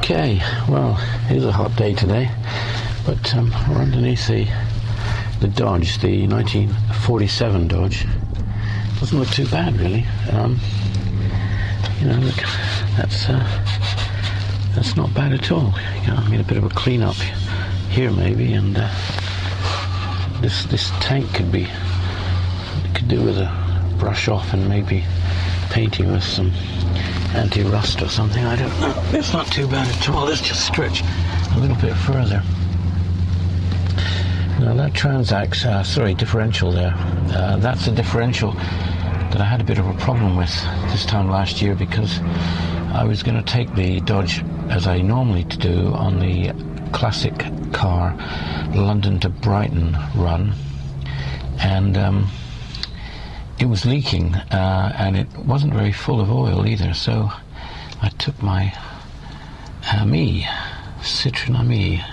Okay, well, it is a hot day today, but we're underneath the Dodge, the 1947 Dodge. Doesn't look too bad, really. Look, that's not bad at all. I mean, a bit of a clean-up here, maybe, and this tank could do with a brush off and maybe painting with some anti-rust or something. I don't know. It's not too bad at all. Let's just stretch a little bit further. Now that differential there. That's a differential that I had a bit of a problem with this time last year, because I was going to take the Dodge, as I normally do, on the classic car London to Brighton run, and it was leaking, and it wasn't very full of oil either, so I took my Citroen Ami.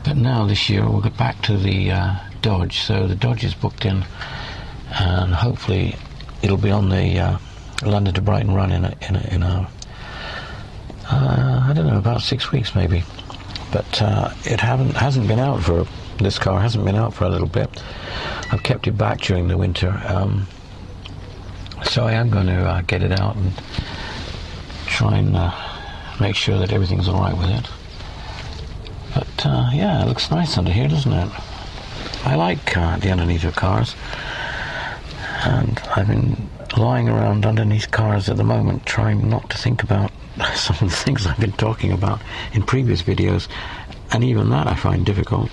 But now this year we'll get back to the Dodge, so the Dodge is booked in, and hopefully it'll be on the London to Brighton run in a I don't know, about 6 weeks maybe. But this car hasn't been out for a little bit. I've kept it back during the winter. So I am going to get it out and try and make sure that everything's all right with it. But yeah, it looks nice under here, doesn't it? I like the underneath of cars, and I've been lying around underneath cars at the moment, trying not to think about some of the things I've been talking about in previous videos, and even that I find difficult,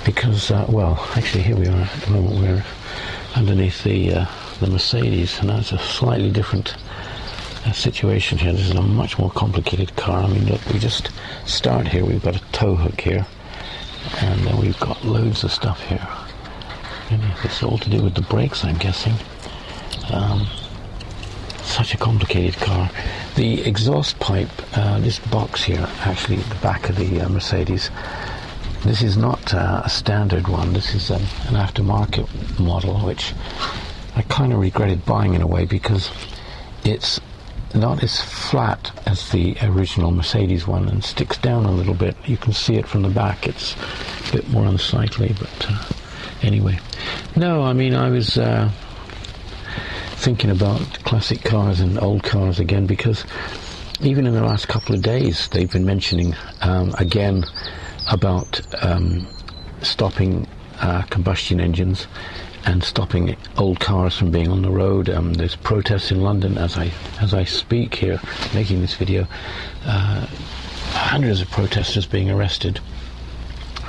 because well, actually here we are at the moment. We're underneath the Mercedes, and that's a slightly different situation here. This is a much more complicated car. I mean, look, we just start here. We've got a tow hook here, and then we've got loads of stuff here. It's all to do with the brakes, I'm guessing. Such a complicated car. The exhaust pipe, this box here, actually at the back of the Mercedes, this is not a standard one. This is an aftermarket model, which I kind of regretted buying in a way, because it's not as flat as the original Mercedes one and sticks down a little bit. You can see it from the back. It's a bit more unsightly, but anyway. No, I mean, I was thinking about classic cars and old cars again, because even in the last couple of days they've been mentioning again about stopping combustion engines and stopping old cars from being on the road. There's protests in London as I speak here, making this video. Hundreds of protesters being arrested,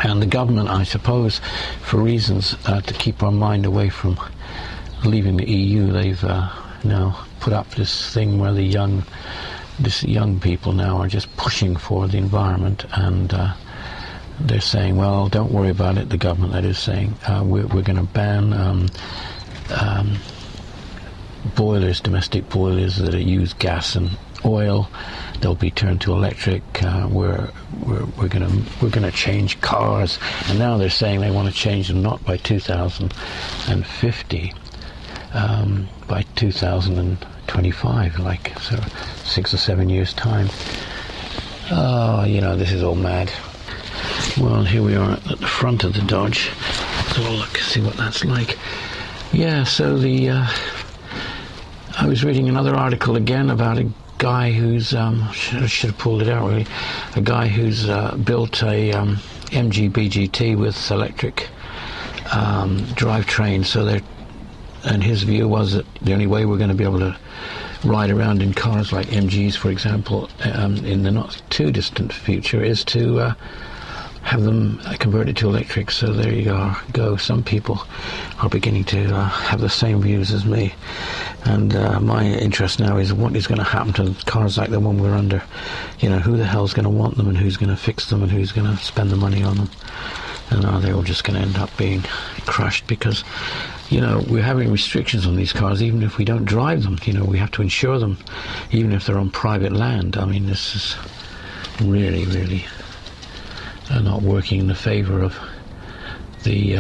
and the government, I suppose, for reasons to keep our mind away from leaving the EU, they've now put up this thing where the young people now are just pushing for the environment, and they're saying, well, don't worry about it. The government, that is, saying we're going to ban boilers, domestic boilers that use gas and oil. They'll be turned to electric. We're going to change cars, and now they're saying they want to change them not by 2050, by 2025, like so 6 or 7 years time. Oh, this is all mad. Well, here we are at the front of the Dodge, so we'll look, see what that's like. Yeah, so I was reading another article again about a guy who's should have pulled it out really. A guy who's built a MG BGT with electric drivetrain. And his view was that the only way we're going to be able to ride around in cars like MGs, for example, in the not too distant future, is to have them converted to electric. So there you go. Some people are beginning to have the same views as me, and my interest now is what is going to happen to cars like the one we're under. Who the hell's going to want them, and who's going to fix them, and who's going to spend the money on them, and are they all just going to end up being crushed? Because we're having restrictions on these cars even if we don't drive them. We have to insure them even if they're on private land. I mean, this is really, really not working in the favour of the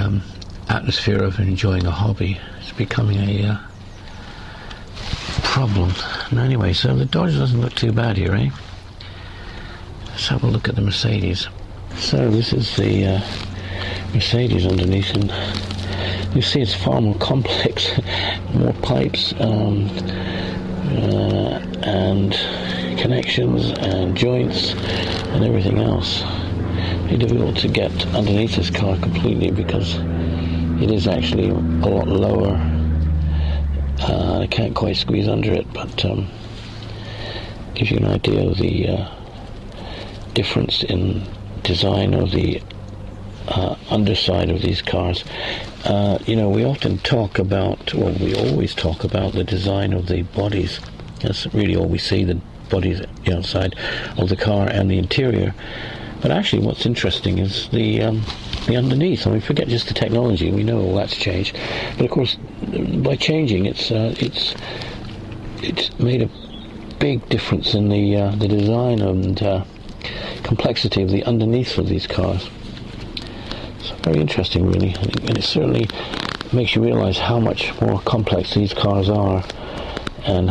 atmosphere of enjoying a hobby. It's becoming a problem. And anyway, so the Dodge doesn't look too bad here, eh? let's have a look at the Mercedes. So this is the Mercedes underneath, and you see it's far more complex, more pipes and connections and joints and everything else. Very difficult to get underneath this car completely because it is actually a lot lower. I can't quite squeeze under it, but gives you an idea of the difference in design of the underside of these cars. We often talk about, well, we always talk about the design of the bodies. That's really all we see, the bodies, the outside of the car and the interior. But actually what's interesting is the underneath. I mean, forget just the technology, we know all that's changed. But of course, by changing, it's made a big difference in the design and complexity of the underneath of these cars. It's very interesting, really, and it certainly makes you realize how much more complex these cars are. And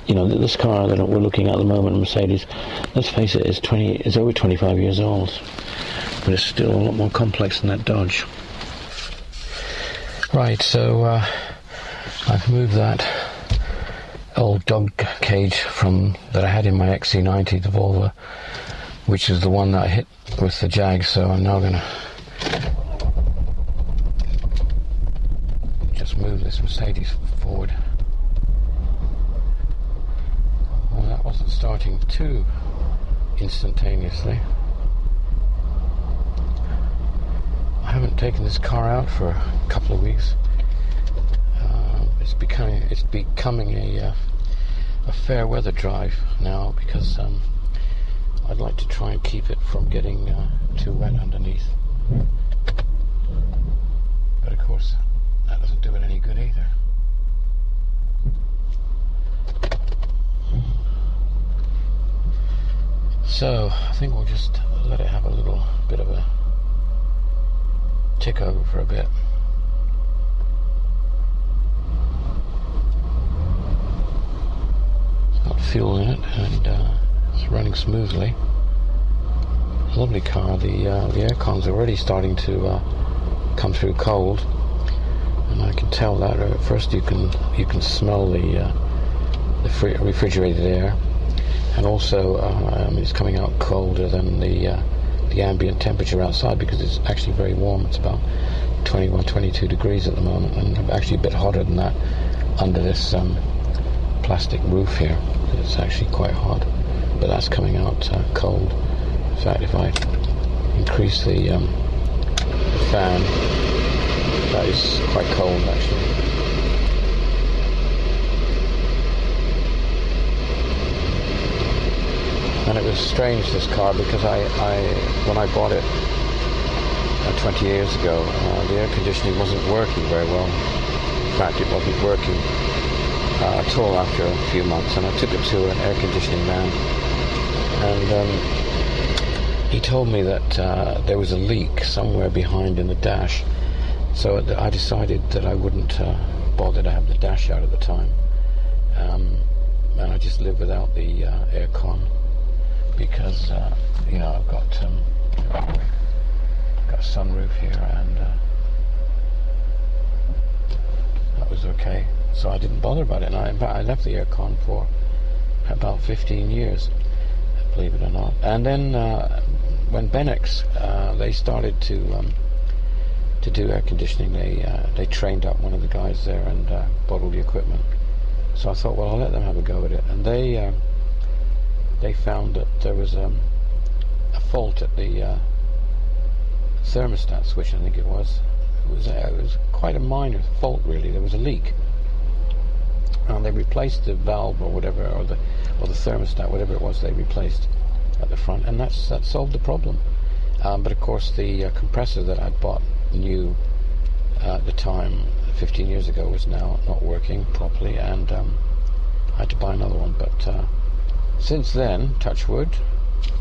this car that we're looking at the moment, Mercedes, let's face it, is over 25 years old, but it's still a lot more complex than that Dodge. Right, so I've moved that old dog cage that I had in my XC90, the Volvo, which is the one that I hit with the Jag. So I'm now going to just move this Mercedes forward. Well, that wasn't starting too instantaneously. I haven't taken this car out for a couple of weeks. It's becoming a fair weather drive now because I'd like to try and keep it from getting too wet underneath. But of course, that doesn't do it any good either. So I think we'll just let it have a little bit of a tick over for a bit. It's got fuel in it and it's running smoothly. Lovely car. The aircon's already starting to come through cold, and I can tell that. At first, you can smell the refrigerated air. And also, it's coming out colder than the ambient temperature outside because it's actually very warm. It's about 21, 22 degrees at the moment, and actually a bit hotter than that under this plastic roof here. It's actually quite hot, but that's coming out cold. In fact, if I increase the fan, that is quite cold actually. And it was strange, this car, because when I bought it 20 years ago, the air conditioning wasn't working very well. In fact, it wasn't working at all after a few months, and I took it to an air conditioning man, and he told me that there was a leak somewhere behind in the dash. So I decided that I wouldn't bother to have the dash out at the time, and I just lived without the aircon. Because I've got a sunroof here, and that was okay. So I didn't bother about it. And in fact, I left the aircon for about 15 years, believe it or not. And then when Benex they started to do air conditioning, they trained up one of the guys there and bought all the equipment. So I thought, well, I'll let them have a go at it, and they found that there was a fault at the thermostat switch, I think it was. It was quite a minor fault, really. There was a leak, and they replaced the valve or whatever, or the thermostat, whatever it was, they replaced at the front, and that solved the problem. But of course, the compressor that I'd bought new at the time, 15 years ago, was now not working properly, and I had to buy another one. But since then, touch wood,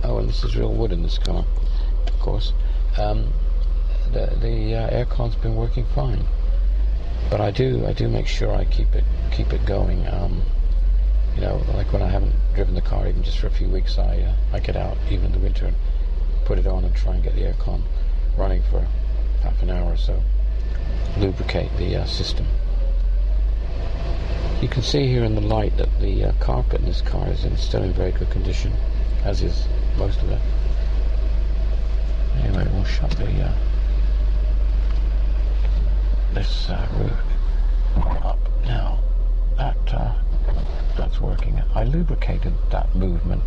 and this is real wood in this car, of course, the aircon's been working fine. But I do make sure I keep it going. You know, like when I haven't driven the car even just for a few weeks, I get out even in the winter and put it on and try and get the aircon running for half an hour or so, lubricate the system. You can see here in the light that the carpet in this car is still in very good condition, as is most of it. Anyway, we'll shut the this roof up now. That's working. I lubricated that movement.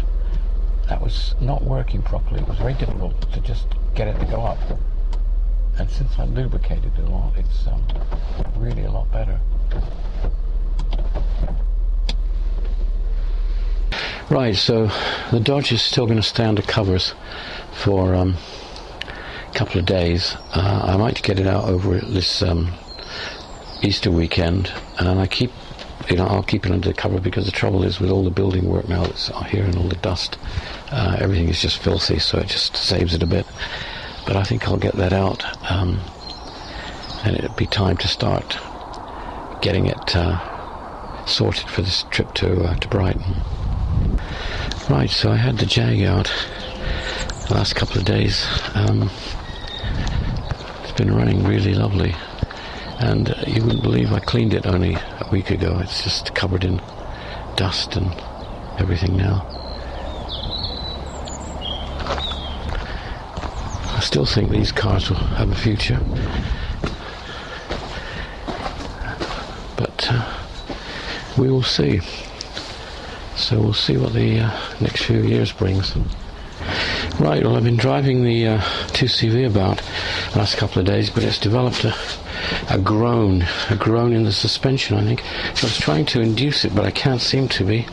That was not working properly. It was very difficult to just get it to go up. And since I lubricated it a lot, it's really a lot better. Right, so the Dodge is still going to stay under covers for a couple of days. I might get it out over this Easter weekend, and I'll keep it under cover, because the trouble is with all the building work now that's here and all the dust, everything is just filthy, so it just saves it a bit. But I think I'll get that out, and it'll be time to start getting it sorted for this trip to Brighton. Right, so I had the Jag out the last couple of days. It's been running really lovely, and you wouldn't believe I cleaned it only a week ago. It's just covered in dust and everything now. I still think these cars will have a future, but we will see. So we'll see what the next few years brings. Right, well, I've been driving the 2CV about the last couple of days, but it's developed a groan in the suspension, I think. So I was trying to induce it, but I can't seem to be.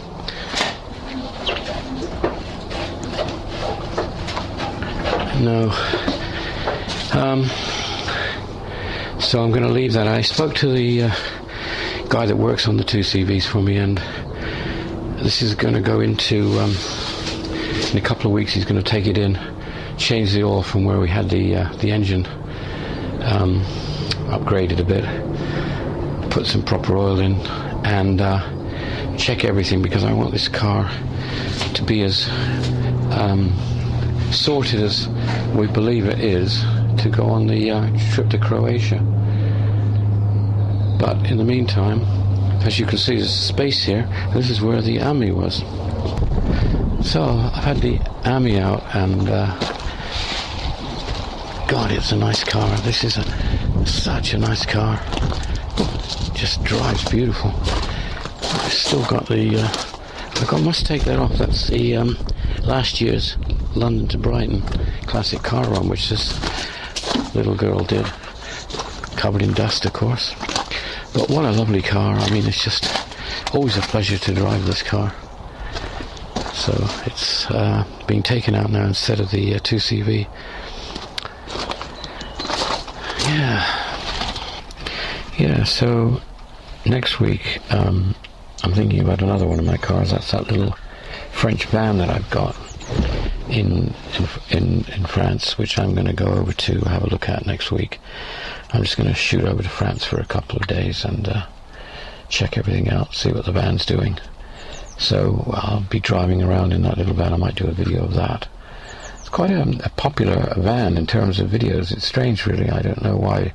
No. So I'm going to leave that. I spoke to the guy that works on the 2CVs for me, and this is going to go into, in a couple of weeks he's going to take it in, change the oil from where we had the engine upgraded a bit, put some proper oil in, and check everything, because I want this car to be as sorted as we believe it is to go on the trip to Croatia. But in the meantime, as you can see, there's space here. This is where the Ami was. So I've had the Ami out, and God, it's a nice car. This is such a nice car. Just drives beautiful. I've still got the I must take that off. That's the last year's London to Brighton classic car run, which this little girl did, covered in dust, of course. But what a lovely car. I mean, it's just always a pleasure to drive this car. So it's being taken out now instead of the 2CV. Yeah, so next week I'm thinking about another one of my cars. That's that little French van that I've got in France, which I'm going to go over to have a look at next week. I'm just going to shoot over to France for a couple of days and check everything out, see what the van's doing. So I'll be driving around in that little van. I might do a video of that. It's quite a popular van in terms of videos. It's strange, really. I don't know why,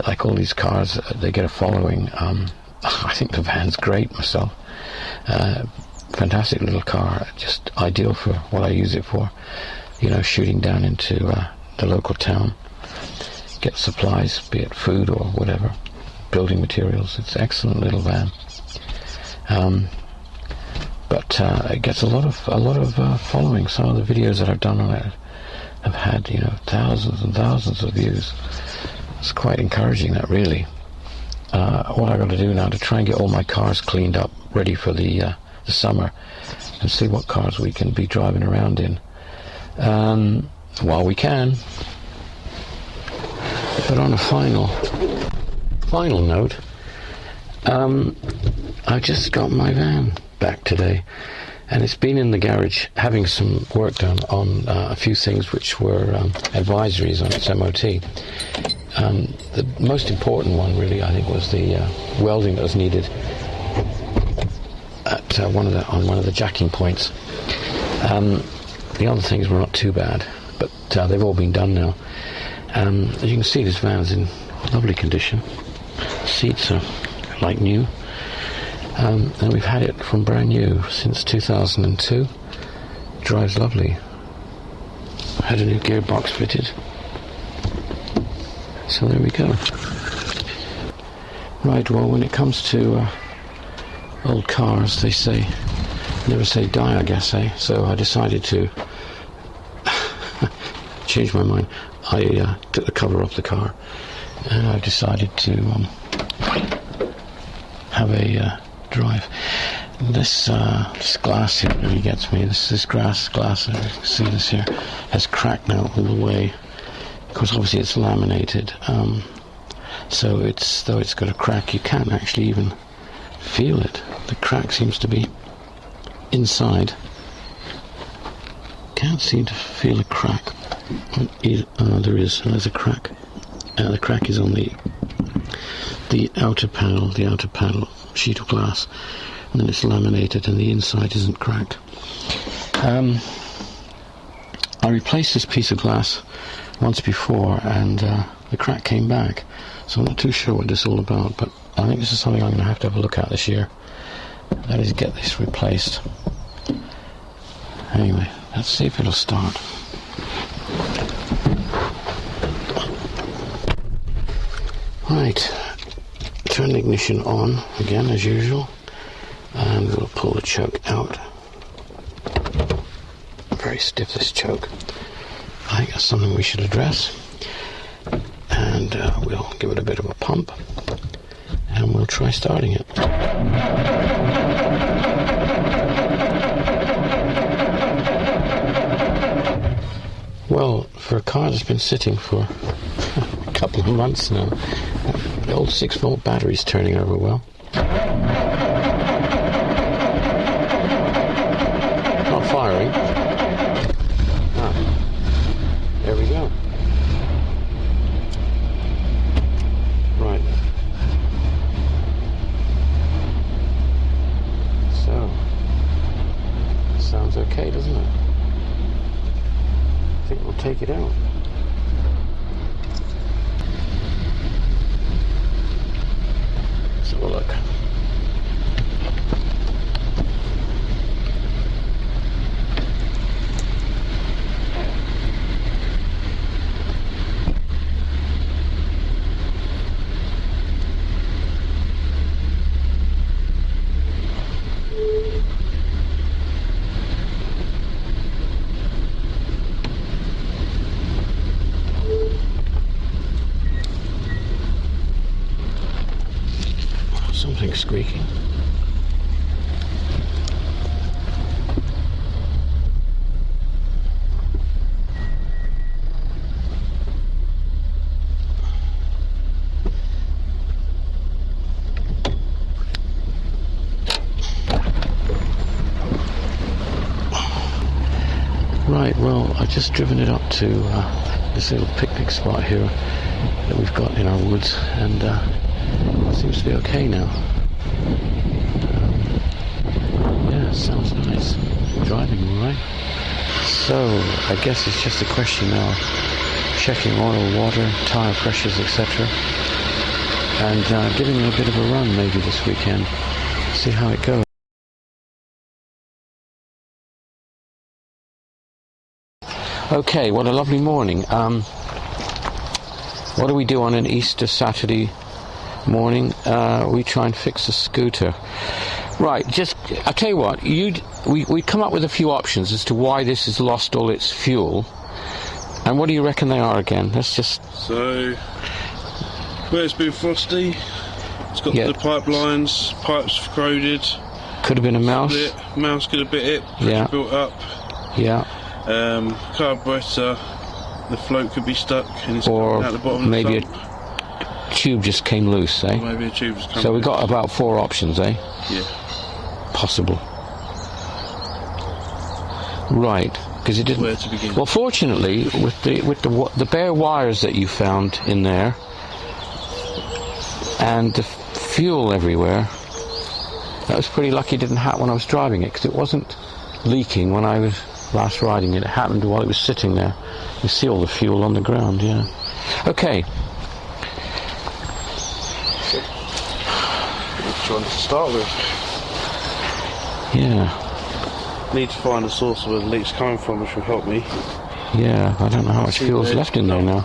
like all these cars, they get a following. I think the van's great myself. Fantastic little car, just ideal for what I use it for. You know, shooting down into the local town, get supplies, be it food or whatever, building materials. It's an excellent little van. But it gets a lot of following. Some of the videos that I've done on it have had, you know, thousands and thousands of views. It's quite encouraging, that, really. What I've got to do now to try and get all my cars cleaned up, ready for the summer, and see what cars we can be driving around in while we can. But on a final note, I just got my van back today, and it's been in the garage having some work done on a few things which were advisories on its MOT. The most important one, really, I think, was the welding that was needed at at on one of the jacking points. The other things were not too bad, but they've all been done now. As you can see, this van's in lovely condition. Seats are like new, and we've had it from brand new since 2002. Drives lovely. Had a new gearbox fitted. So there we go. Right, well, when it comes to old cars, they say, never say die, I guess, eh? So I decided to change my mind. I took the cover off the car, and I decided to have a drive. This glass here really gets me. This glass, you can see this here, has cracked now all the way. Of course, obviously it's laminated, so though it's got a crack, you can't actually even feel it. The crack seems to be inside. Can't seem to feel a crack. There's a crack. The crack is on the outer panel sheet of glass, and then it's laminated and the inside isn't cracked. I replaced this piece of glass once before, and the crack came back, so I'm not too sure what this is all about, but I think this is something I'm going to have a look at this year. That is, get this replaced. Anyway, let's see if it'll start. Right, turn the ignition on again as usual, and we'll pull the choke out. Very stiff, this choke. I think that's something we should address, and we'll give it a bit of a pump, and we'll try starting it. Well, for a car that's been sitting for a couple of months now, the old 6-volt battery's turning over well. Not firing. There we go. Right. So, sounds okay, doesn't it? I think we'll take it out. Let's have a look. Something squeaking. Right, well, I've just driven it up to this little picnic spot here that we've got in our woods, and it seems to be okay now. Yeah, sounds nice. Driving all right. So, I guess it's just a question now of checking oil, water, tyre pressures, etc. And giving it a bit of a run maybe this weekend. See how it goes. Okay, what a lovely morning. What do we do on an Easter Saturday morning? We try and fix a scooter. Right, I'll tell you what, we come up with a few options as to why this has lost all its fuel. And what do you reckon they are again? Let's just... So, where it's been frosty, it's got the pipes corroded. Could have been a mouse. Mouse could have bit it, built up. Yeah. Carburetor, the float could be stuck and it's or out the bottom maybe of the pump. A tube just came loose, eh? Or maybe a tube's come So we've loose. got about 4 options, eh? Yeah. Possible. Right, because it didn't. Where to begin? Well, fortunately, with the bare wires that you found in there, and the fuel everywhere, That was pretty lucky it didn't happen when I was driving it, because it wasn't leaking when I was last riding it. It happened while it was sitting there. You see all the fuel on the ground, yeah. Okay. Which one to start with? Yeah. Need to find the source of where the leak's coming from, which will help me. Yeah, I don't know how much fuel's left in there now.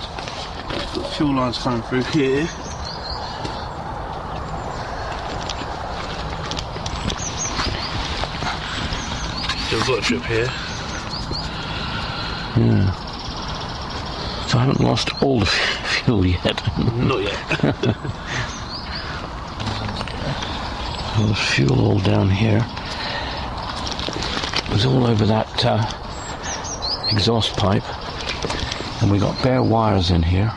Got fuel lines coming through here. There's a lot of drip here. Yeah. So I haven't lost all the fuel yet. Not yet. Well, there's fuel all down here. It was all over that exhaust pipe, and we got bare wires in here.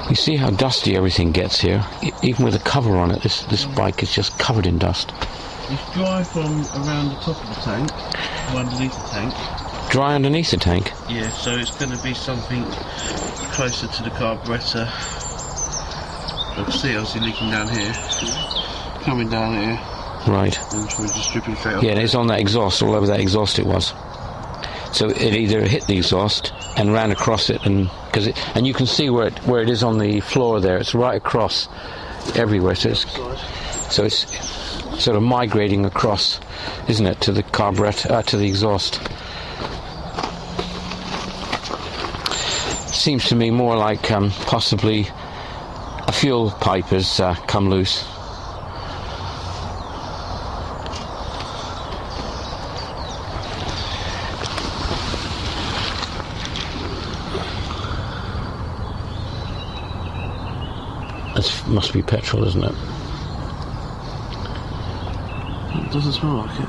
You see how dusty everything gets here? Even with a cover on it, this bike is just covered in dust. It's dry from around the top of the tank, or underneath the tank. Dry underneath the tank? Yeah, so it's going to be something closer to the carburettor. You can see obviously leaking down here, coming down here. Right. And just dripping straight off. Yeah, and it's on that exhaust, all over that exhaust it was. So it either hit the exhaust and ran across it, and you can see where it is on the floor there. It's right across everywhere. So it's sort of migrating across, isn't it, to the carburetor, to the exhaust. Seems to me more like possibly a fuel pipe has come loose. This must be petrol, isn't it? It doesn't smell like it.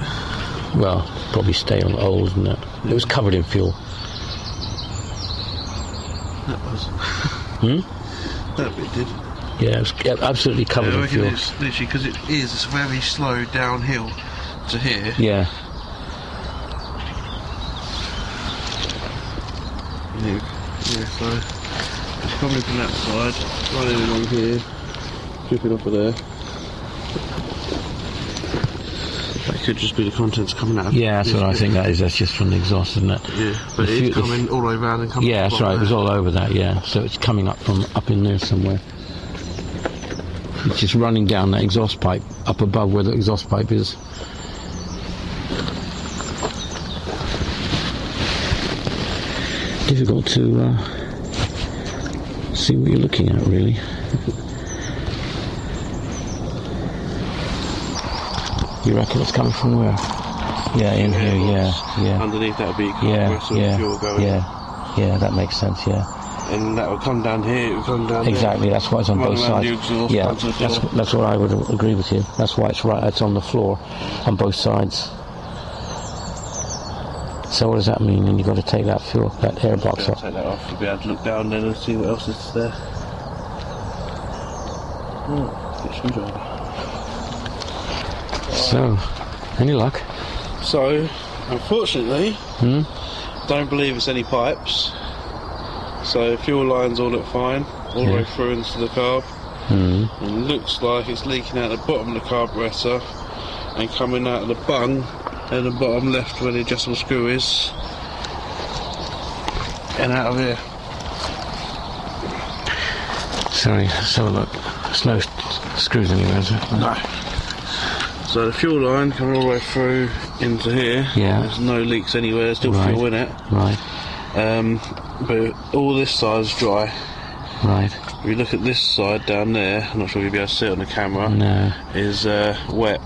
Well, probably stay on old, isn't it? It was covered in fuel. That was. That bit did. Yeah, it was absolutely covered in fuel. It's literally, because it's very slow downhill to here. Yeah. Yeah, so it's coming from that side, running along here, dripping off of there. That could just be the contents coming out. Yeah, that's what I think that is. That's just from the exhaust, isn't it? Yeah, but it's coming all the way around and coming. Yeah, that's right. It was all over that. Yeah, so it's coming up from up in there somewhere. It's just running down that exhaust pipe up above where the exhaust pipe is. Difficult to see what you're looking at, really. You reckon it's coming from where? Yeah, in here, yeah. Underneath that would be fuel going. Yeah, that makes sense, yeah. And that will come down here, it will come down exactly, there. That's why it's on both sides. Yeah, that's what I would agree with you. That's why it's on the floor on both sides. So what does that mean? And you've got to take that air box off. Take that off, you'll be able to look down then and see what else is there. Oh, screwdriver. So, any luck? So, unfortunately, don't believe it's any pipes. So fuel lines all look fine, all the way through into the carb. And looks like it's leaking out the bottom of the carburettor and coming out of the bung at the bottom left where the adjustable screw is, and out of here. Sorry, let's have a look. There's no screws anywhere, is there? No. So the fuel line coming all the way through into here. Yeah. There's no leaks anywhere, there's still fuel in it. Right. But all this side's dry. Right. If you look at this side down there, I'm not sure if you'll be able to see it on the camera. No. Is wet.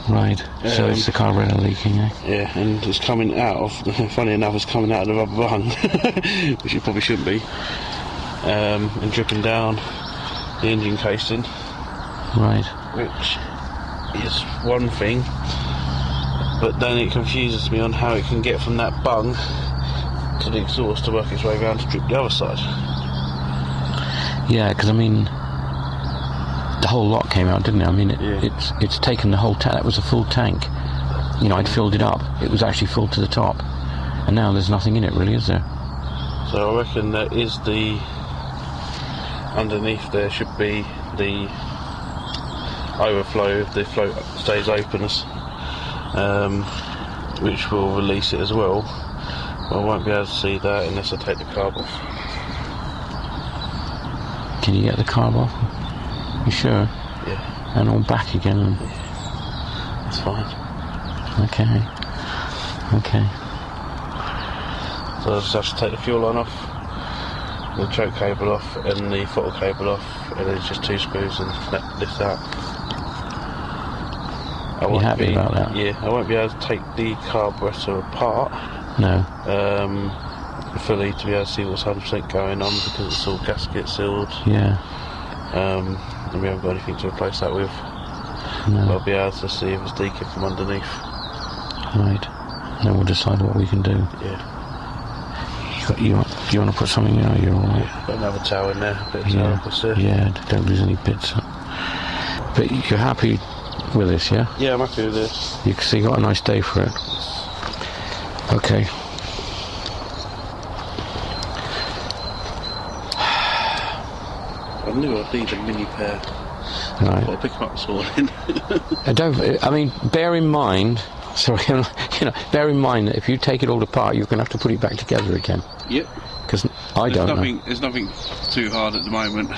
Right. So it's the carburetor leaking, eh? Yeah, and it's coming out of, funny enough, it's coming out of the rubber bung, which it probably shouldn't be, and dripping down the engine casing. Right. Which is one thing, but then it confuses me on how it can get from that bung to the exhaust to work its way around to drip the other side. Yeah, because I mean, the whole lot came out, didn't it? I mean, it's taken the whole tank. That was a full tank. You know, I'd filled it up. It was actually full to the top, and now there's nothing in it, really, is there? So So I reckon that is the underneath there should be the overflow if the float stays open, which will release it as well. But I won't be able to see that unless I take the carb off. Can you get the carb off? You sure? Yeah. And on back again? And... That's fine. Okay. Okay. So I just have to take the fuel line off, the choke cable off, and the throttle cable off, and then it's just 2 screws and that lifts out. Are you happy about that? Yeah, I won't be able to take the carburetor apart. No. Fully to be able to see what's 100% going on because it's all gasket sealed. Yeah. And we haven't got anything to replace that with. No. But I'll be able to see if it's leaking from underneath. Right. And then we'll decide what we can do. Yeah. You want to put something in? Or you're all right? Got another towel in there. Bit of Yeah. towel there. Yeah. Don't lose any bits. But you're happy with this, yeah? Yeah, I'm happy with this. So you got a nice day for it. Okay. I knew I'd need a mini pair. Right. I'll pick them up this morning. I mean, bear in mind. Sorry, bear in mind that if you take it all apart, you're going to have to put it back together again. Yep. Because I don't know. There's nothing too hard at the moment.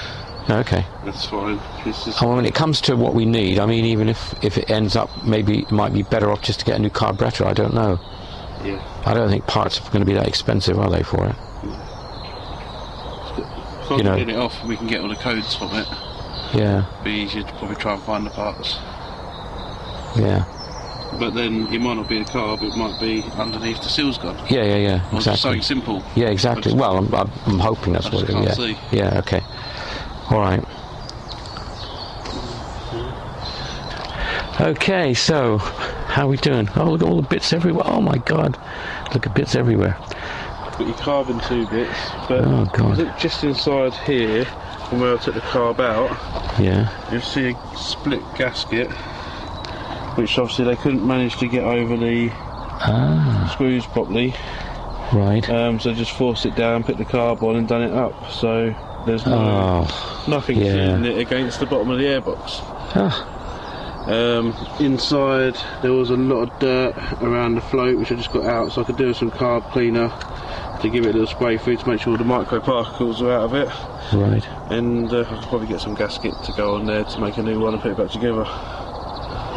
Okay. That's fine. It's just... When it comes to what we need, I mean, even if it ends up, maybe it might be better off just to get a new carburetor. I don't know. Yeah. I don't think parts are going to be that expensive, are they, for it? If I can get it off, we can get all the codes from it. Yeah. It'd be easier to probably try and find the parts. Yeah. But then it might not be the carb, it might be underneath the seals gun. Yeah, Or exactly. just something simple. Yeah, exactly. Well, I'm hoping that's what it is. I Yeah. just can't see. Yeah, okay. All right. Okay, so how are we doing? Oh, look at all the bits everywhere. Oh my God, look at bits everywhere. Got your carb in 2 bits, but Oh God. look just inside here, from where I took the carb out, Yeah. you'll see a split gasket, which obviously they couldn't manage to get over the screws properly. Right. So just forced it down, put the carb on, and done it up. So there's nothing fitting it against the bottom of the airbox. Ah. Inside there was a lot of dirt around the float, which I just got out, so I could do some carb cleaner to give it a little spray through to make sure all the microparticles are out of it. Right. And I could probably get some gasket to go on there to make a new one and put it back together.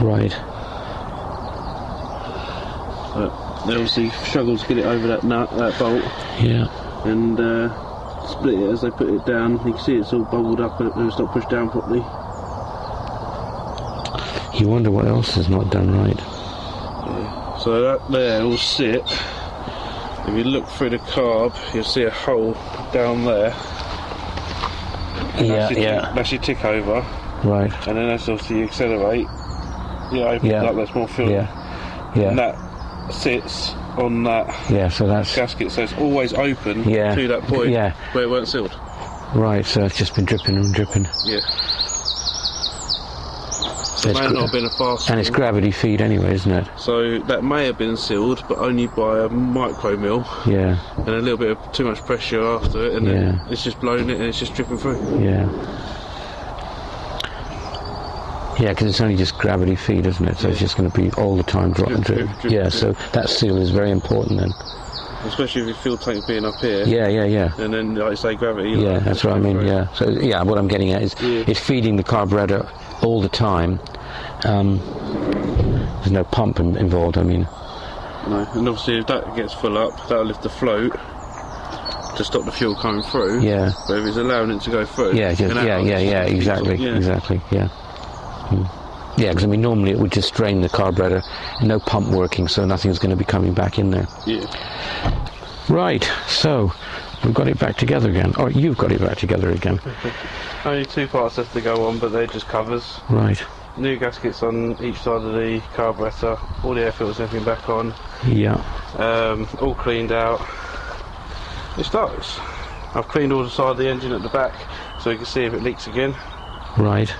Right. But they obviously struggled to get it over that nut, that bolt, Yeah. and split it as they put it down. You can see it's all bubbled up and it's not pushed down properly. You wonder what else is not done right. Yeah. So that there will sit. If you look through the carb, you'll see a hole down there. And that's your tick over. Right. And then as obviously you accelerate, you open it up, there's more fuel. Yeah. Yeah. And that sits on that Yeah. So that's gasket, so it's always open Yeah. to that point Yeah. where it weren't sealed. right. So it's just been dripping and dripping. Yeah. So it may not have been a fast And it's gravity feed anyway, isn't it? So that may have been sealed, but only by a micro mil, Yeah. and a little bit of too much pressure after it, and then it's just blown it and it's just dripping through. Yeah. Yeah, because it's only just gravity feed, isn't it? So it's just going to be all the time drop and drip. Drip, Yeah, drip. so that seal is very important then. Especially with your fuel tank being up here. Yeah. And then, like I say, gravity. Yeah, that's what I mean, yeah. So, yeah, what I'm getting at is it's feeding the carburetor all the time. There's no pump involved, I mean. No, and obviously if that gets full up, that'll lift the float to stop the fuel coming through. Yeah. But if it's allowing it to go through... Yeah, exactly, yeah. Yeah, because I mean, normally it would just drain the carburetor, no pump working, so nothing's going to be coming back in there. Yeah. Right, so we've got it back together again. Or you've got it back together again. Only 2 parts left to go on, but they're just covers. Right. New gaskets on each side of the carburetor, all the air filters, everything back on. Yeah. All cleaned out. It starts. I've cleaned all the side of the engine at the back, so you can see if it leaks again. Right.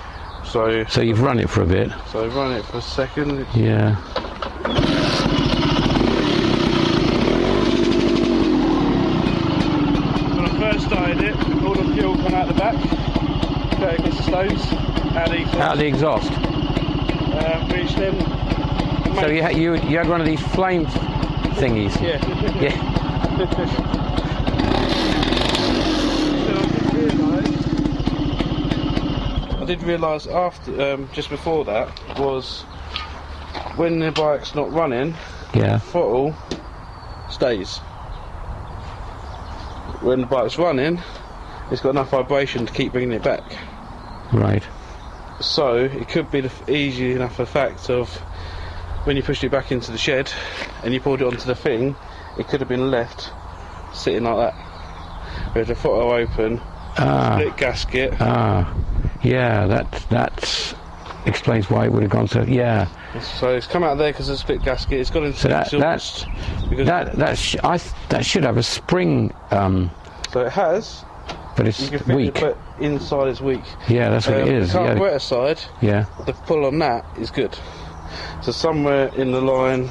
So you've run it for a bit. So I've run it for a second. Yeah. started it, all the fuel gone out the back, go against the stones, Out of the exhaust. which then... So you had one of these flame thingies. Yeah. Yeah. I did realise after, just before that, was when the bike's not running, Yeah. the throttle stays. When the bike's running, it's got enough vibration to keep bringing it back. Right. So it could be easy enough a fact of when you pushed it back into the shed and you pulled it onto the thing, it could have been left sitting like that with the throttle open, split gasket. Yeah, that explains why it would have gone so. Yeah. So it's come out there because of the split gasket. It's gone into So the that exhaust. that should have a spring, So it has, but you it's can feel weak. it, but inside is weak. Yeah, that's what it is. The Yeah. carburetor side, Yeah. the pull on that is good. So somewhere in the line,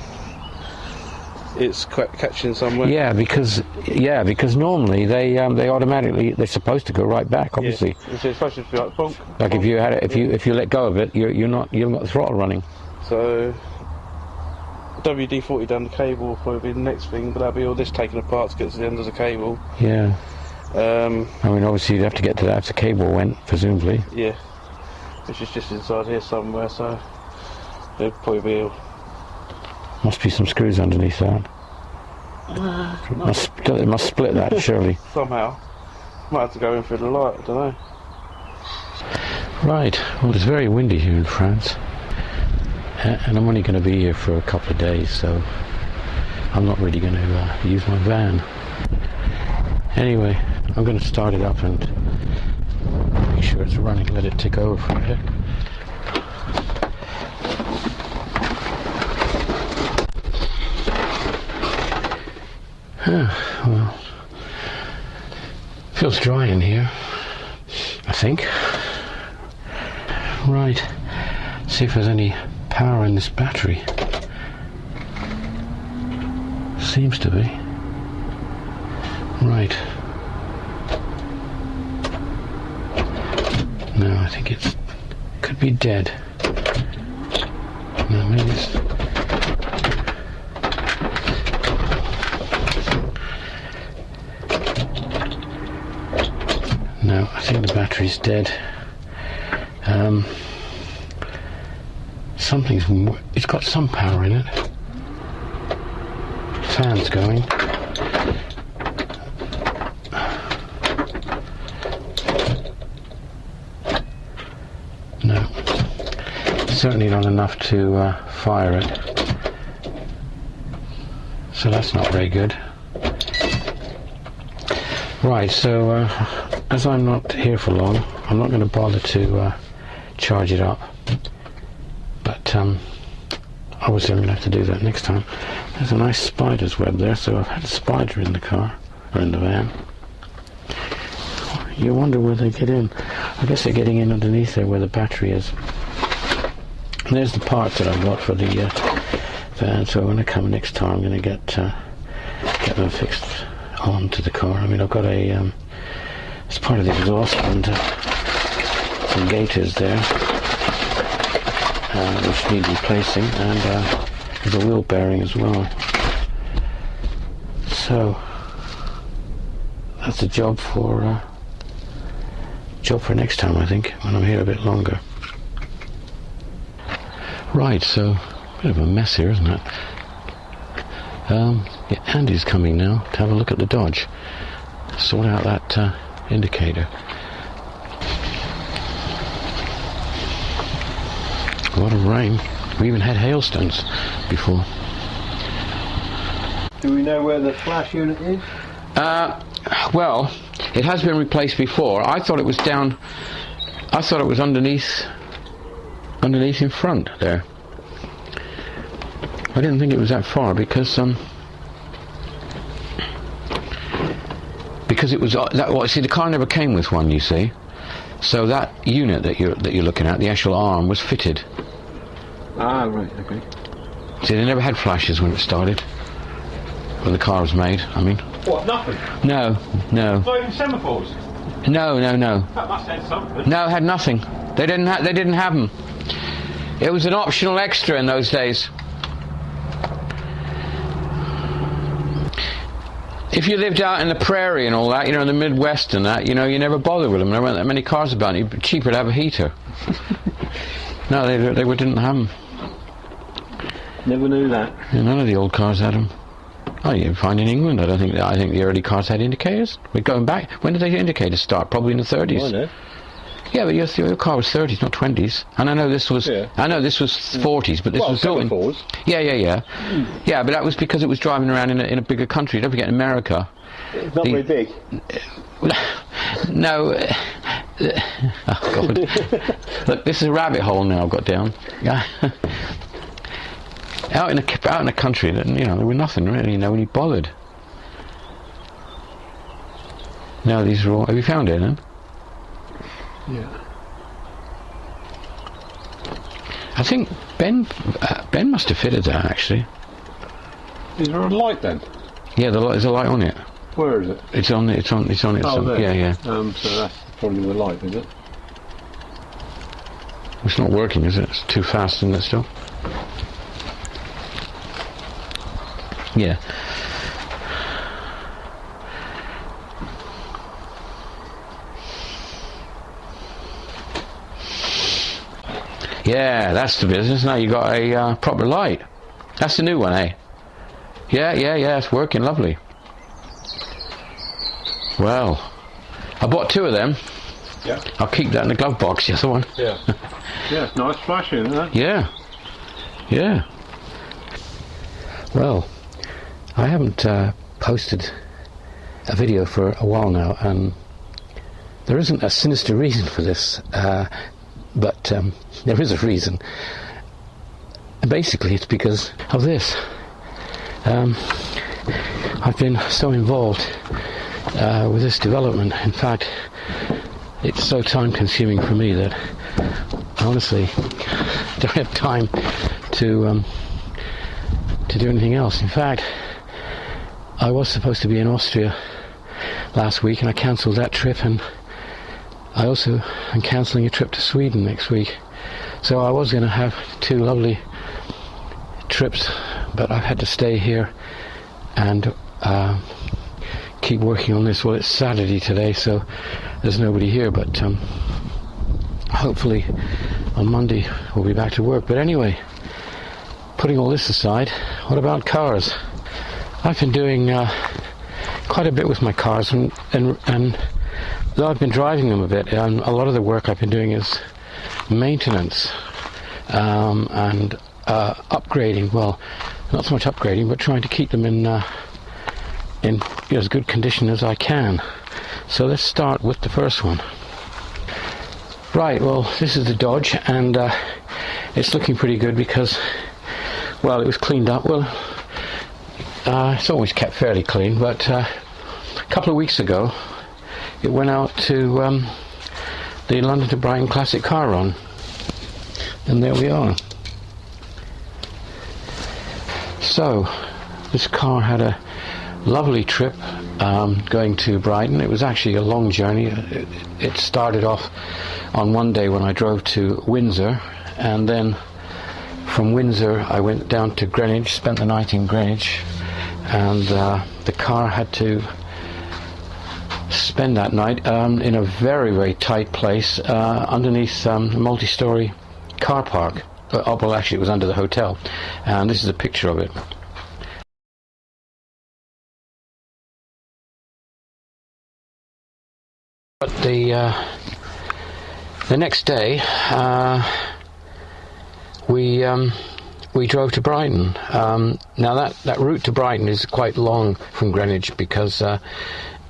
it's catching somewhere. Yeah, because normally they automatically, they're supposed to go right back. Obviously, Yeah. It's supposed to be like bonk. like if bonk. you had it, if you let go of it, you haven't got the throttle running. So WD-40 down the cable will probably be the next thing, but that'll be all this taken apart to get to the end of the cable. Yeah. I mean, obviously you'd have to get to that if the cable went, presumably. Yeah, which is just inside here somewhere. So it'll probably be. Must be some screws underneath that. It must split that, surely. Somehow. Might have to go in through the light, I don't know. Right, well, it's very windy here in France. And I'm only going to be here for a couple of days, so I'm not really going to use my van. Anyway, I'm going to start it up and make sure it's running, let it tick over for a bit. Well, feels dry in here, I think. Right, see if there's any power in this battery. Seems to be. Right. No, I think it could be dead. No, maybe it's... No, I think the battery's dead. It's got some power in it. Fan's going. No, certainly not enough to fire it. So that's not very good. Right, so as I'm not here for long, I'm not going to bother to charge it up. But obviously I'm going to have to do that next time. There's a nice spider's web there, so I've had a spider in the car, or in the van. You wonder where they get in. I guess they're getting in underneath there where the battery is. And there's the part that I got for the van, so when I come next time I'm going to get them fixed onto the car. I mean, I've got a as part of the exhaust and some gaiters there which need replacing, and there's a wheel bearing as well. So that's a job for next time, I think, when I'm here a bit longer. Right, so a bit of a mess here, isn't it? Yeah, Andy's coming now to have a look at the Dodge, sort out that indicator. A lot of rain. We even had hailstones before. Do we know where the flash unit is? Well, it has been replaced before. I thought it was down. I thought it was underneath in front there. I didn't think it was that far because it was that. Well, see, the car never came with one, you see. So that unit that you're looking at, the actual arm, was fitted. Ah, right, okay. See, they never had flashes when it started. When the car was made, I mean. What, nothing? No, no. Not even semaphores? No. That must have something. No, had nothing. They didn't have them. It was an optional extra in those days. If you lived out in the prairie and all that, in the Midwest and that, you never bothered with them. There weren't that many cars about. It'd be cheaper to have a heater. No, they didn't have them. Never knew that. Yeah, none of the old cars had them. Oh, you find in England, I think the early cars had indicators. We're going back. When did the indicators start? Probably in the 30s. I know. Yeah, but your car was 30s, not 20s. And I know this was 40s, but this was built in. Semaphores. Yeah. Yeah, but that was because it was driving around in a bigger country. Don't forget, in America. It's not very big. No. Oh God! Look, this is a rabbit hole now. I've got down. Yeah. Out in the country, there were nothing really. Nobody bothered. Now these are all. Have you found it? Then? Yeah. I think Ben must have fitted that actually. Is there a light then? Yeah, there's a light on it. Where is it? It's on it. Oh, there. Yeah. So that's probably the light, is it? It's not working, is it? It's too fast, isn't it? Still. Yeah. Yeah, that's the business. Now you got a proper light. That's the new one, eh? Yeah, it's working lovely. Well, I bought 2 of them. Yeah. I'll keep that in the glove box, the other one. Yeah. Yeah, it's nice flashing, isn't it? Yeah. Well, I haven't posted a video for a while now, and there isn't a sinister reason for this, but there is a reason. Basically, it's because of this. I've been so involved with this development. In fact, it's so time-consuming for me that I honestly don't have time to do anything else. In fact, I was supposed to be in Austria last week, and I cancelled that trip, and I also am cancelling a trip to Sweden next week. So I was going to have 2 lovely trips, but I've had to stay here and keep working on this. Well, it's Saturday today, so there's nobody here, but hopefully on Monday we'll be back to work. But anyway, putting all this aside, what about cars? I've been doing quite a bit with my cars, and though I've been driving them a bit, a lot of the work I've been doing is maintenance and upgrading. Well, not so much upgrading, but trying to keep them in as good condition as I can. So let's start with the first one. Right, well, this is the Dodge, and it's looking pretty good because, well, it was cleaned up. Well, it's always kept fairly clean, but a couple of weeks ago it went out to the London to Brighton Classic Car Run, and there we are. So this car had a lovely trip going to Brighton. It was actually a long journey. It started off on one day when I drove to Windsor, and then from Windsor I went down to Greenwich, spent the night in Greenwich, and the car had to spend that night in a very, very tight place underneath a multi-storey car park. Well, actually it was under the hotel, and this is a picture of it. But the next day we drove to Brighton. Now that route to Brighton is quite long from Greenwich because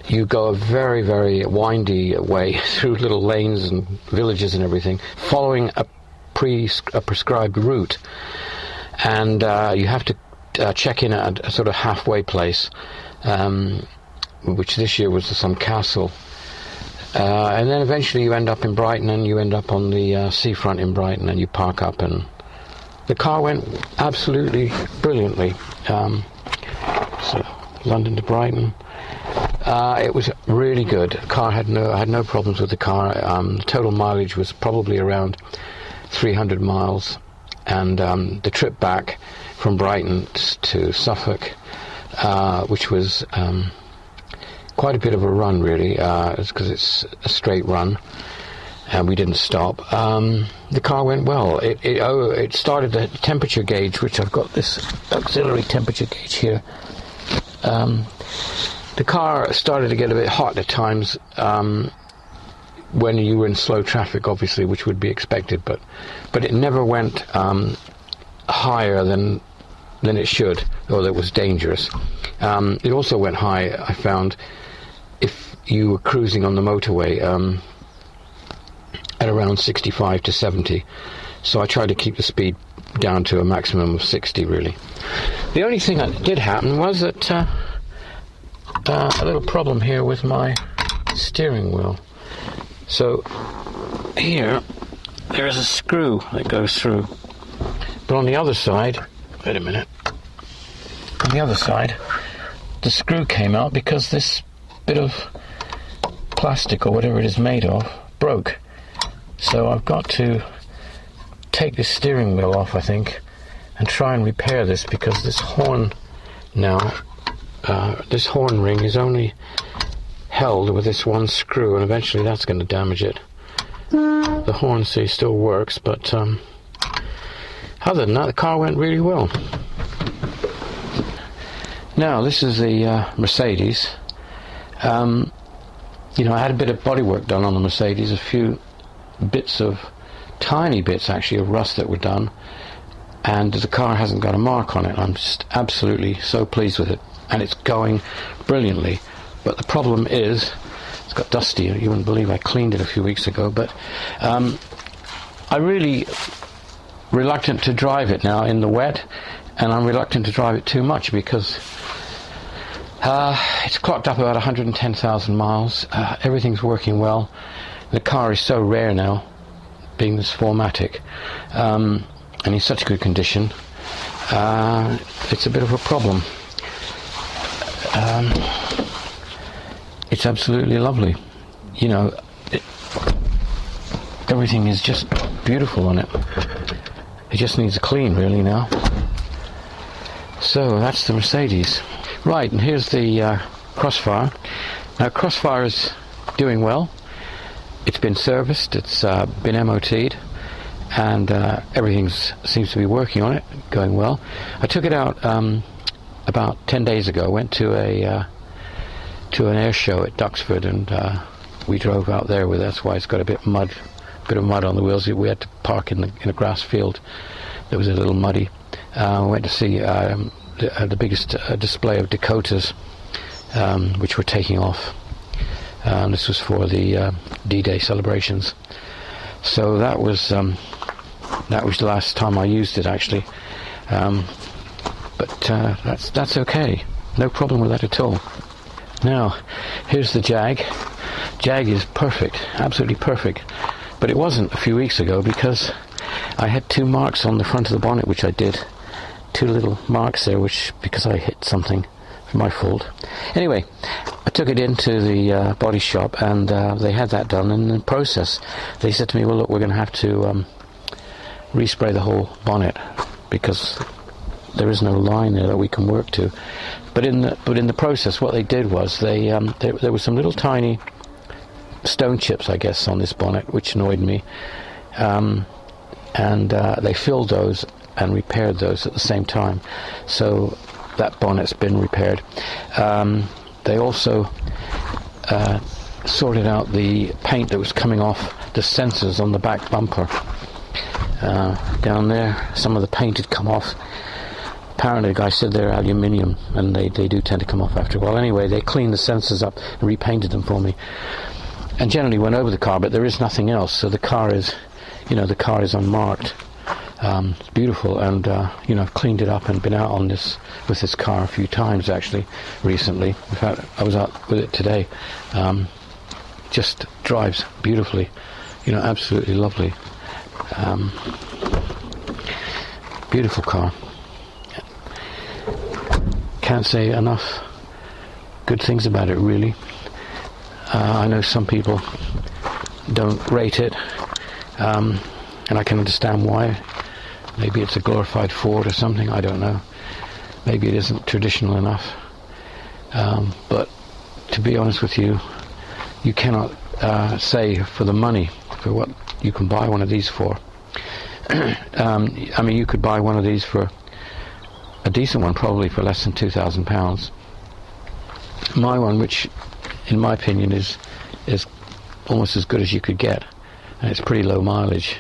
you go a very, very windy way through little lanes and villages and everything, following a prescribed route, and you have to check in at a sort of halfway place, which this year was some castle. And then eventually you end up in Brighton, and you end up on the seafront in Brighton, and you park up, and the car went absolutely brilliantly. So London to Brighton, It was really good. I had no problems with the car. Total mileage was probably around 300 miles, and the trip back from Brighton to Suffolk, which was quite a bit of a run, really, because it's a straight run, and we didn't stop. The car went well. It started the temperature gauge, which I've got this auxiliary temperature gauge here. The car started to get a bit hot at times when you were in slow traffic, obviously, which would be expected, but it never went higher than it should, or that was dangerous. It also went high, I found, if you were cruising on the motorway at around 65 to 70. So I tried to keep the speed down to a maximum of 60, really. The only thing that did happen was that a little problem here with my steering wheel. So here there's a screw that goes through, but on the other side, wait a minute, on the other side the screw came out because this bit of plastic or whatever it is made of broke. So I've got to take the steering wheel off, I think, and try and repair this, because this horn now, this horn ring is only held with this one screw, and eventually that's going to damage it. The horn, see, still works, but other than that, the car went really well. Now, this is the Mercedes. You know, I had a bit of bodywork done on the Mercedes, a few bits of, tiny bits actually, of rust that were done, and the car hasn't got a mark on it. I'm just absolutely so pleased with it, and it's going brilliantly. But the problem is, it's got dusty. You wouldn't believe I cleaned it a few weeks ago, but I'm really reluctant to drive it now in the wet, and I'm reluctant to drive it too much, because it's clocked up about 110,000 miles. Everything's working well. The car is so rare now, being this 4MATIC, and in such good condition. It's a bit of a problem. It's absolutely lovely. You know, everything is just beautiful on it. It just needs a clean, really, now. So that's the Mercedes. Right, and here's the Crossfire. Now, Crossfire is doing well. It's been serviced, it's been MOT'd, and everything seems to be working on it, going well. I took it out about 10 days ago. Went to an air show at Duxford, and we drove out there with it. That's why it's got a bit of mud on the wheels. We had to park in a grass field that was a little muddy. We went to see the biggest display of Dakotas, which were taking off. This was for the D-Day celebrations. So that was the last time I used it, actually. But that's okay. No problem with that at all. Now, here's the Jag. Jag is perfect, absolutely perfect. But it wasn't a few weeks ago, because I had 2 marks on the front of the bonnet, which I did. 2 little marks there, because I hit something. It's my fault. Anyway, I took it into the body shop, and they had that done. And in the process, they said to me, well, look, we're going to have to respray the whole bonnet, because there is no line there that we can work to. But in the process, what they did was there were some little tiny stone chips, I guess, on this bonnet, which annoyed me, and they filled those and repaired those at the same time. So that bonnet's been repaired. They also sorted out the paint that was coming off the sensors on the back bumper. Down there, some of the paint had come off. Apparently the guy said they're aluminium, and they do tend to come off after a while. Anyway, they cleaned the sensors up and repainted them for me, and generally went over the car, but there is nothing else. So the car is, unmarked. It's beautiful, and I've cleaned it up and been out with this car a few times, actually, recently. In fact, I was out with it today. Just drives beautifully, absolutely lovely. Beautiful car. Can't say enough good things about it, really. I know some people don't rate it, and I can understand why. Maybe it's a glorified Ford or something, I don't know. Maybe it isn't traditional enough. But to be honest with you, you cannot say for the money, for what you can buy one of these for. I mean, you could buy one of these for a decent one, probably for less than £2,000. My one, which in my opinion is almost as good as you could get, and it's pretty low mileage.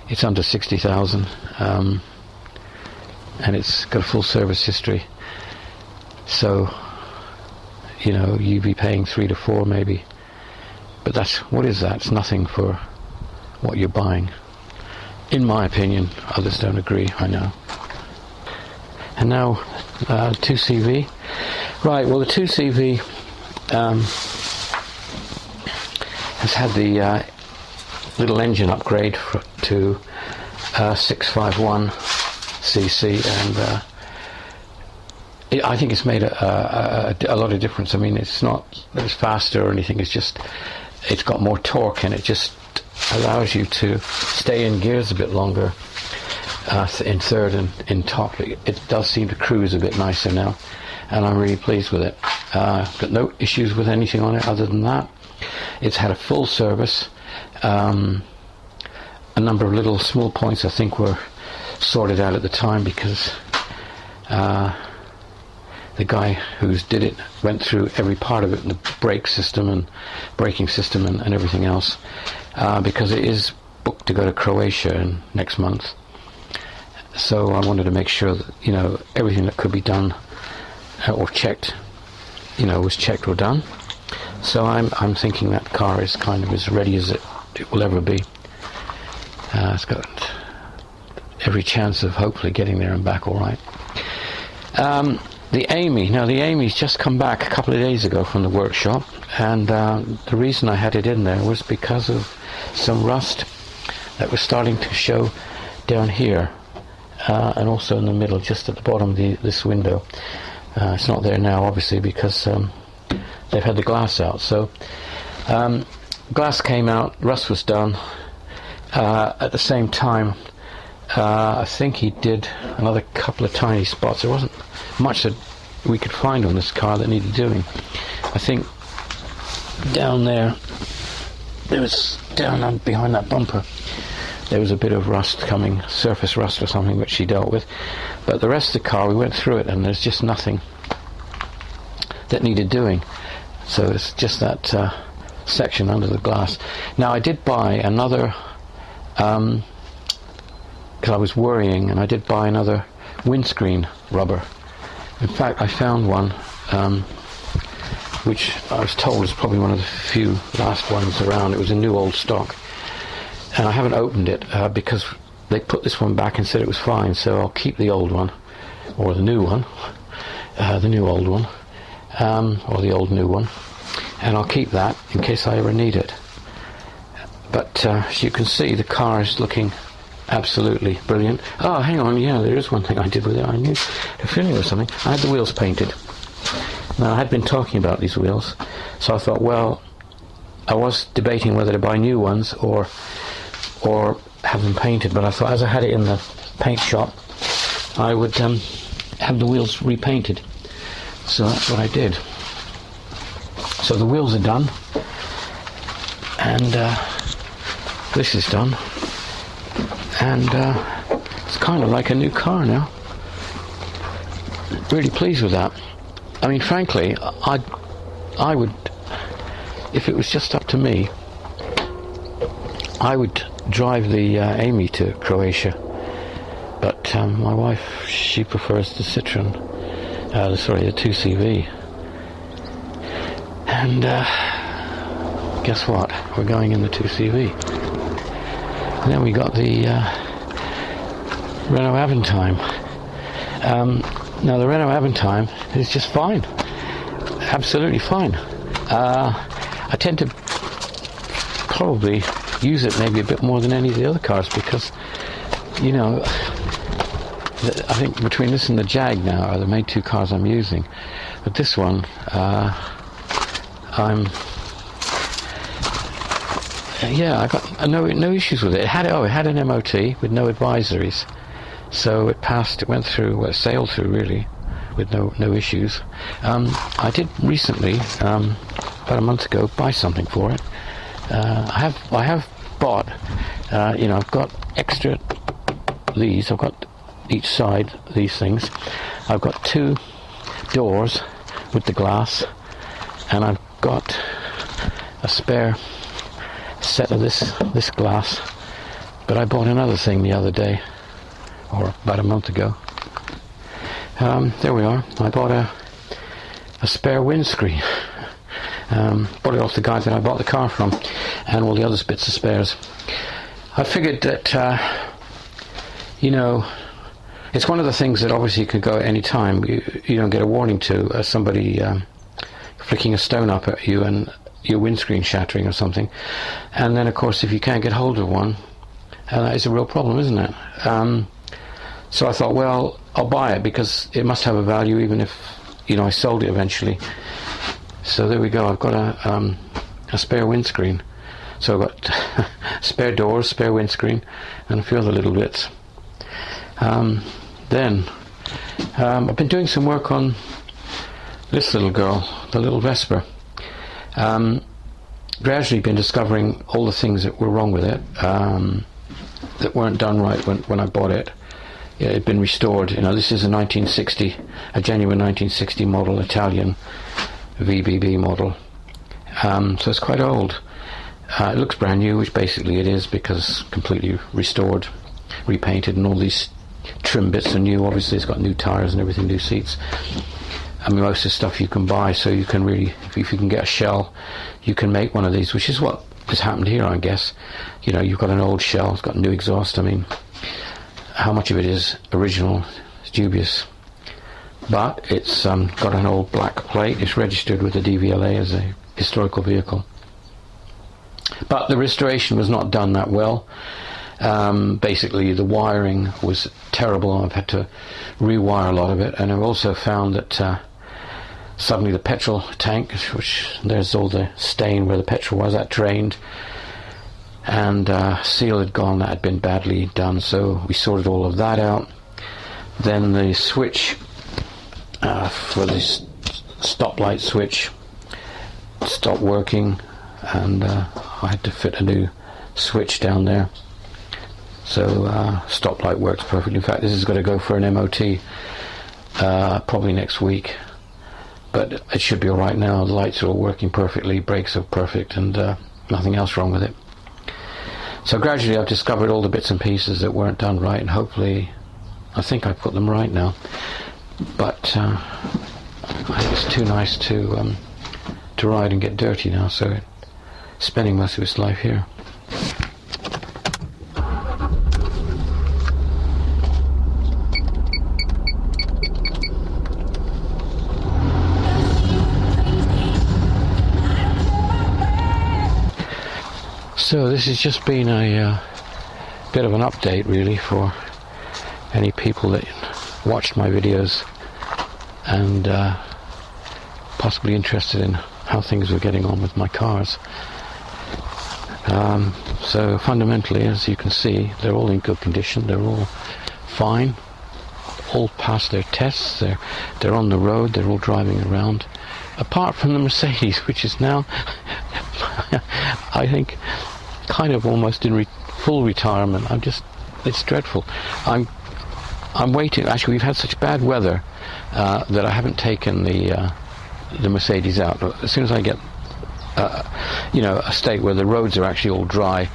It's under 60,000, and it's got a full service history. So, you know, you'd be paying 3 to 4 maybe. But what is that? It's nothing for what you're buying. In my opinion, others don't agree, I know. And now, 2CV. Right, well, the 2CV has had the little engine upgrade to 651cc, and I think it's made a lot of difference. I mean, it's not that it's faster or anything, it's got more torque, and it just allows you to stay in gears a bit longer in third and in top. It does seem to cruise a bit nicer now, and I'm really pleased with it. Got no issues with anything on it other than that. It's had a full service. A number of little small points I think were sorted out at the time, because the guy who did it went through every part of it, the brake system and braking system and everything else, because it is booked to go to Croatia next month. So I wanted to make sure that, you know, everything that could be done or checked, you know, was checked or done. So I'm thinking that car is kind of as ready as it will ever be. It's got every chance of hopefully getting there and back all right. The Amy. Now, the Amy's just come back a couple of days ago from the workshop, and the reason I had it in there was because of some rust that was starting to show down here, and also in the middle, just at the bottom of this window. It's not there now, obviously, because they've had the glass out. So glass came out, rust was done. At the same time, I think he did another couple of tiny spots. There wasn't much that we could find on this car that needed doing. I think down there was down behind that bumper, there was a bit of rust coming, surface rust or something, which she dealt with. But the rest of the car, we went through it, and there's just nothing that needed doing. So it's just that section under the glass. Now, I did buy another, because I was worrying, and I did buy another windscreen rubber. In fact, I found one, which I was told is probably one of the few last ones around. It was a new old stock, and I haven't opened it because they put this one back and said it was fine. So I'll keep the old one, or the new one, the new old one, or the old new one, and I'll keep that in case I ever need it. But as you can see, the car is looking absolutely brilliant. Oh, hang on, yeah, there is one thing I did with it. I knew a feeling there was something. I had the wheels painted. Now, I had been talking about these wheels, so I thought, well, I was debating whether to buy new ones or have them painted, but I thought, as I had it in the paint shop, I would have the wheels repainted. So that's what I did. So the wheels are done, and this is done, and it's kind of like a new car now. Really pleased with that. I mean, frankly, I would, if it was just up to me, I would drive the Amy to Croatia, but my wife, she prefers the Citroen, the 2CV, and guess what, we're going in the 2CV. And then we got the Renault Aventime. Now, the Renault Aventime is just fine, absolutely fine. I tend to probably use it maybe a bit more than any of the other cars, because, you know, I think between this and the Jag now are the main two cars I'm using. But this one, I got no issues with it. It had an MOT with no advisories, so it passed. It went through, sailed through really, with no issues. I did recently, about a month ago, buy something for it. I have bought, I've got extra these. I've got each side these things. I've got 2 doors with the glass, and I've got a spare set of this glass. But I bought another thing the other day, or about a month ago. There we are. I bought a spare windscreen. Bought it off the guy that I bought the car from, and all the other bits of spares. I figured that, it's one of the things that obviously could go at any time. You don't get a warning to somebody flicking a stone up at you and your windscreen shattering or something. And then, of course, if you can't get hold of one, that is a real problem, isn't it? So I thought, well, I'll buy it because it must have a value, even if, I sold it eventually. So there we go. I've got a spare windscreen. So I've got spare doors, spare windscreen, and a few other little bits. Then I've been doing some work on this little girl, the little Vespa. Gradually been discovering all the things that were wrong with it, that weren't done right when I bought it. It had been restored. This is a genuine 1960 model, Italian VBB model. So it's quite old. It looks brand new, which basically it is, because completely restored, repainted, and all these trim bits are new. Obviously it's got new tires and everything, new seats. I mean, most of the stuff you can buy, so you can really, if you can get a shell, you can make one of these, which is what has happened here, I guess. You've got an old shell, it's got new exhaust. I mean, how much of it is original is dubious. But it's got an old black plate. It's registered with the DVLA as a historical vehicle. But the restoration was not done that well. Basically, the wiring was terrible. I've had to rewire a lot of it, and I've also found that suddenly the petrol tank, which there's all the stain where the petrol was, that drained, and seal had gone. That had been badly done, so we sorted all of that out. Then the switch for this stoplight switch stopped working, and I had to fit a new switch down there. So stoplight works perfectly. In fact, this is going to go for an MOT probably next week, but it should be all right now. The lights are all working perfectly, brakes are perfect, and nothing else wrong with it. So gradually I've discovered all the bits and pieces that weren't done right, and hopefully I think I put them right now. But I think it's too nice to ride and get dirty now, so it's spending most of its life here. So this has just been a bit of an update really for any people that watched my videos and possibly interested in how things were getting on with my cars. So fundamentally, as you can see, they're all in good condition. They're all fine, all passed their tests. They're on the road. They're all driving around, apart from the Mercedes, which is now I think kind of almost in full retirement. It's dreadful. I'm waiting. Actually, we've had such bad weather that I haven't taken the Mercedes out. As soon as I get a state where the roads are actually all dry,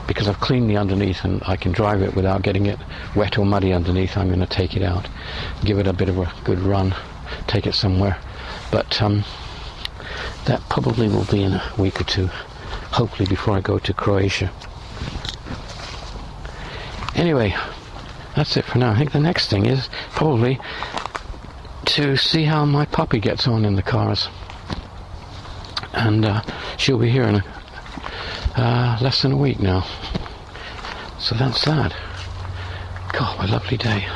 because I've cleaned the underneath and I can drive it without getting it wet or muddy underneath, I'm going to take it out, give it a bit of a good run, take it somewhere. But that probably will be in a week or two, hopefully before I go to Croatia. Anyway, that's it for now. I think the next thing is probably to see how my puppy gets on in the cars. And she'll be here in less than a week now. So that's that. God, what a lovely day.